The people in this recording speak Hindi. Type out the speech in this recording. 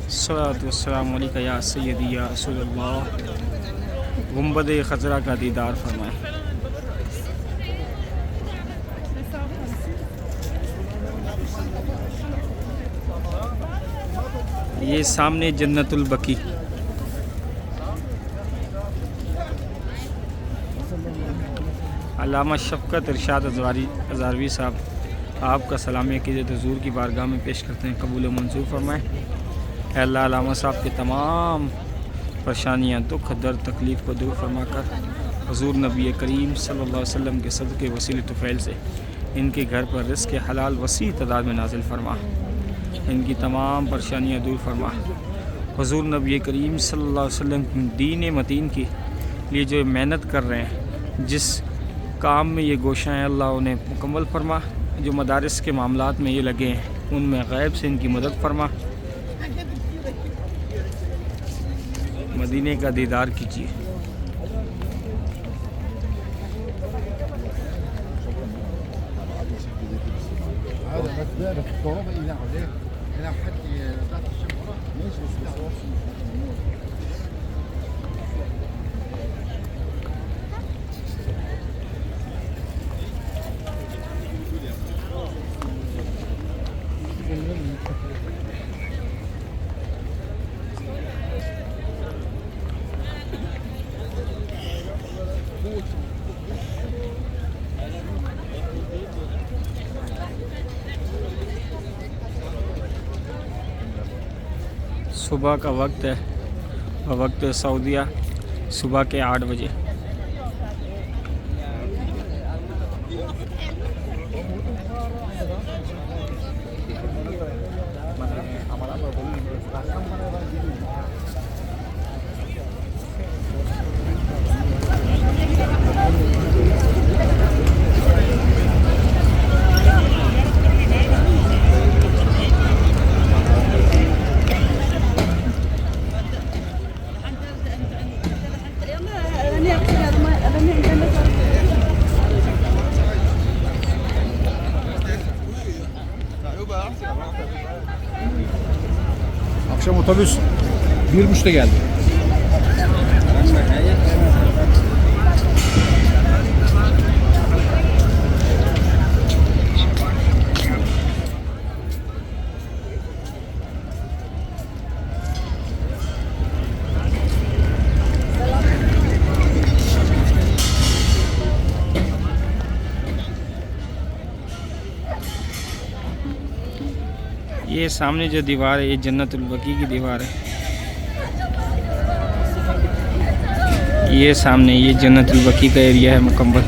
सल्लल्लाहु वस्सलामु अलैका या सय्यदी या रसूलल्लाह। गुंबद खजरा का दीदार फरमाएं। ये सामने जन्नतुल बकी, अल्लामा शफ़क़त इरशाद हज़ारवी साहब आपका सलामी अक़ीदत हुज़ूर की बारगाह में पेश करते हैं, कबूल मंजूर फरमाएँ। अल्लाह अल्लामा साहब के तमाम परेशानियाँ, दुख, दर्द, तकलीफ़ को दूर फरमाकर हुज़ूर नबी करीम सल्लल्लाहु अलैहि वसल्लम के सदक़े वसीले तुफ़ैल से इनके घर पर रिज़्क़ हलाल वसी तादाद में नाज़िल फरमा, इनकी तमाम परेशानियाँ दूर फरमा। हुज़ूर नबी करीम सल्लल्लाहु अलैहि वसल्लम दीन मतीन के लिए जो मेहनत कर रहे हैं, जिस काम में ये गोशा हैं, अल्लाह उन्हें मुकम्मल फरमा। जो मदारिस के मामलात में ये लगे हैं, उनमें गैब से इनकी मदद फरमा। मदीने का दीदार कीजिए। सुबह का वक्त है, वक्त सऊदिया सुबह के 8 बजे। Akşam otobüs 1.30'da geldi. ये सामने जो दीवार है, ये जन्नतुल बकी की दीवार है। ये सामने ये जन्नतुल बकी का एरिया है मुकम्मल।